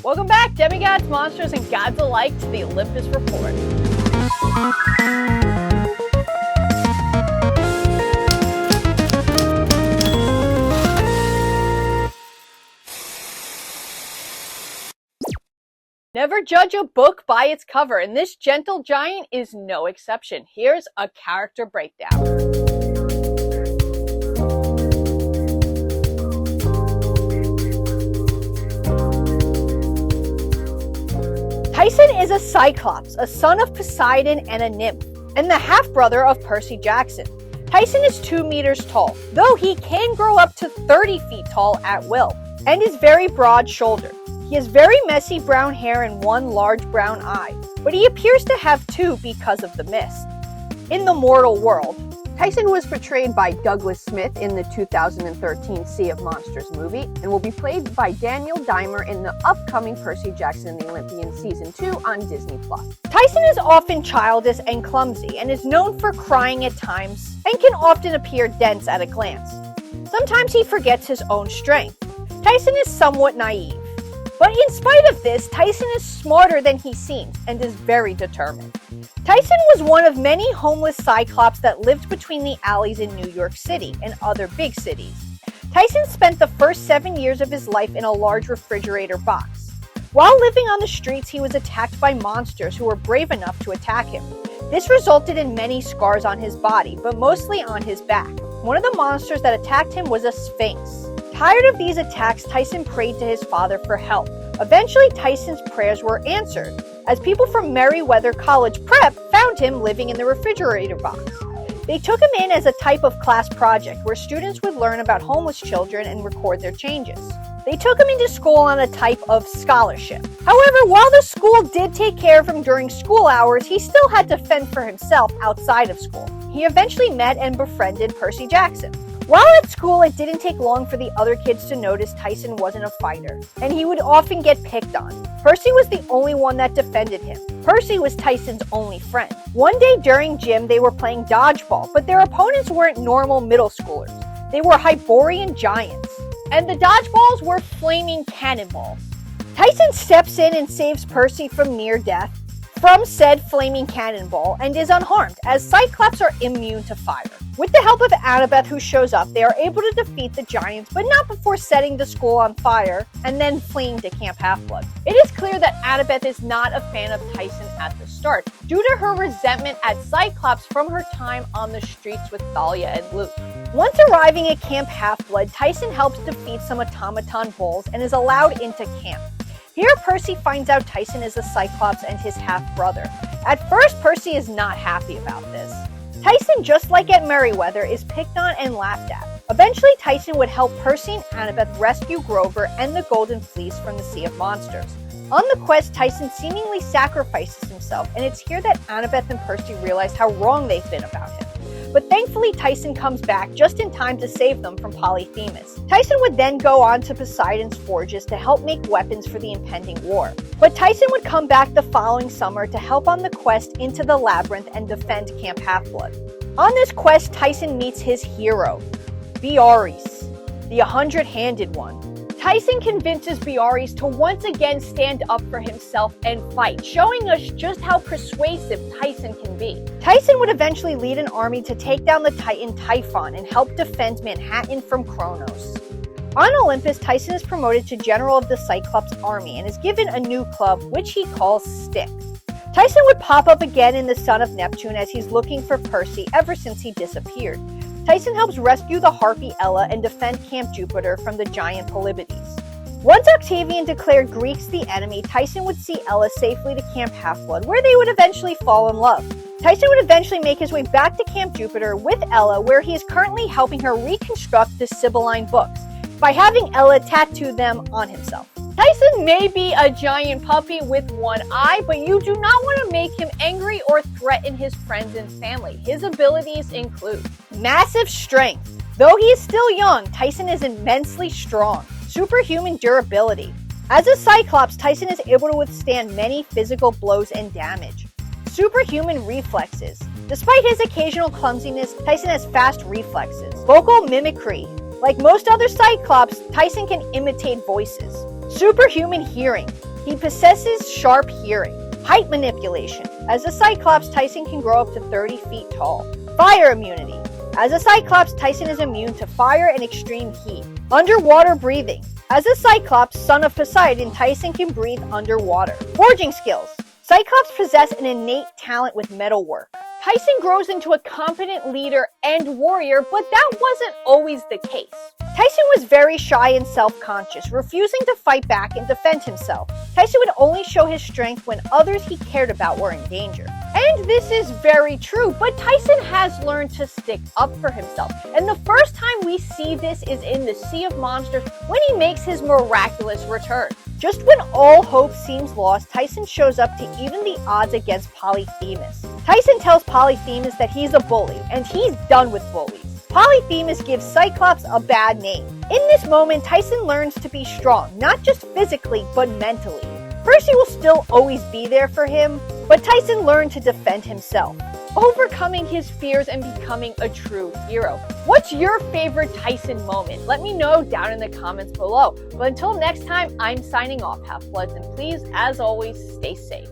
Welcome back, demigods, monsters, and gods alike, to the Olympus Report. Never judge a book by its cover, and this gentle giant is no exception. Here's a character breakdown. Tyson is a cyclops, a son of Poseidon and a nymph, and the half-brother of Percy Jackson. Tyson is 2 meters tall, though he can grow up to 30 feet tall at will, and is very broad-shouldered. He has very messy brown hair and one large brown eye, but he appears to have two because of the mist. In the mortal world, Tyson was portrayed by Douglas Smith in the 2013 Sea of Monsters movie and will be played by Daniel Dimer in the upcoming Percy Jackson and the Olympians Season 2 on Disney+. Tyson is often childish and clumsy and is known for crying at times and can often appear dense at a glance. Sometimes he forgets his own strength. Tyson is somewhat naive. But in spite of this, Tyson is smarter than he seems and is very determined. Tyson was one of many homeless cyclops that lived between the alleys in New York City and other big cities. Tyson spent the first 7 years of his life in a large refrigerator box. While living on the streets, he was attacked by monsters who were brave enough to attack him. This resulted in many scars on his body, but mostly on his back. One of the monsters that attacked him was a sphinx. Tired of these attacks, Tyson prayed to his father for help. Eventually, Tyson's prayers were answered, as people from Merriweather College Prep found him living in the refrigerator box. They took him in as a type of class project where students would learn about homeless children and record their changes. They took him into school on a type of scholarship. However, while the school did take care of him during school hours, he still had to fend for himself outside of school. He eventually met and befriended Percy Jackson. While at school, it didn't take long for the other kids to notice Tyson wasn't a fighter, and he would often get picked on. Percy was the only one that defended him. Percy was Tyson's only friend. One day during gym, they were playing dodgeball, but their opponents weren't normal middle schoolers. They were Hyborian giants, and the dodgeballs were flaming cannonballs. Tyson steps in and saves Percy from near death from said flaming cannonball and is unharmed, as Cyclops are immune to fire. With the help of Annabeth, who shows up, they are able to defeat the giants, but not before setting the school on fire and then fleeing to Camp Half-Blood. It is clear that Annabeth is not a fan of Tyson at the start, due to her resentment at Cyclops from her time on the streets with Thalia and Luke. Once arriving at Camp Half-Blood, Tyson helps defeat some automaton bulls and is allowed into camp. Here, Percy finds out Tyson is a Cyclops and his half-brother. At first, Percy is not happy about this. Tyson, just like at Merriweather, is picked on and laughed at. Eventually, Tyson would help Percy and Annabeth rescue Grover and the Golden Fleece from the Sea of Monsters. On the quest, Tyson seemingly sacrifices himself, and it's here that Annabeth and Percy realize how wrong they've been about him. But thankfully, Tyson comes back just in time to save them from Polyphemus. Tyson would then go on to Poseidon's forges to help make weapons for the impending war. But Tyson would come back the following summer to help on the quest into the Labyrinth and defend Camp Half-Blood. On this quest, Tyson meets his hero, Biares, the 100-handed one. Tyson convinces Biares to once again stand up for himself and fight, showing us just how persuasive Tyson can be. Tyson would eventually lead an army to take down the Titan Typhon and help defend Manhattan from Kronos. On Olympus, Tyson is promoted to General of the Cyclops Army and is given a new club, which he calls Styx. Tyson would pop up again in the Son of Neptune as he's looking for Percy ever since he disappeared. Tyson helps rescue the Harpy Ella and defend Camp Jupiter from the giant Polybides. Once Octavian declared Greeks the enemy, Tyson would see Ella safely to Camp Half-Blood, where they would eventually fall in love. Tyson would eventually make his way back to Camp Jupiter with Ella, where he is currently helping her reconstruct the Sibylline books by having Ella tattoo them on himself. Tyson may be a giant puppy with one eye, but you do not want to make him angry or threaten his friends and family. His abilities include massive strength. Though he is still young, Tyson is immensely strong. Superhuman durability. As a Cyclops, Tyson is able to withstand many physical blows and damage. Superhuman reflexes. Despite his occasional clumsiness, Tyson has fast reflexes. Vocal mimicry. Like most other Cyclops, Tyson can imitate voices. Superhuman hearing. He possesses sharp hearing. Height manipulation. As a cyclops, Tyson can grow up to 30 feet tall. Fire immunity. As a cyclops, Tyson is immune to fire and extreme heat. Underwater breathing. As a cyclops, son of Poseidon, Tyson can breathe underwater. Forging skills. Cyclops possess an innate talent with metalwork. Tyson grows into a competent leader and warrior, but that wasn't always the case. Tyson was very shy and self-conscious, refusing to fight back and defend himself. Tyson would only show his strength when others he cared about were in danger. And this is very true, but Tyson has learned to stick up for himself. And the first time we see this is in the Sea of Monsters when he makes his miraculous return. Just when all hope seems lost, Tyson shows up to even the odds against Polyphemus. Tyson tells Polyphemus that he's a bully, and he's done with bullies. Polyphemus gives Cyclops a bad name. In this moment, Tyson learns to be strong, not just physically, but mentally. Percy will still always be there for him, but Tyson learned to defend himself, overcoming his fears and becoming a true hero. What's your favorite Tyson moment? Let me know down in the comments below. But until next time, I'm signing off. Have floods, and please, as always, stay safe.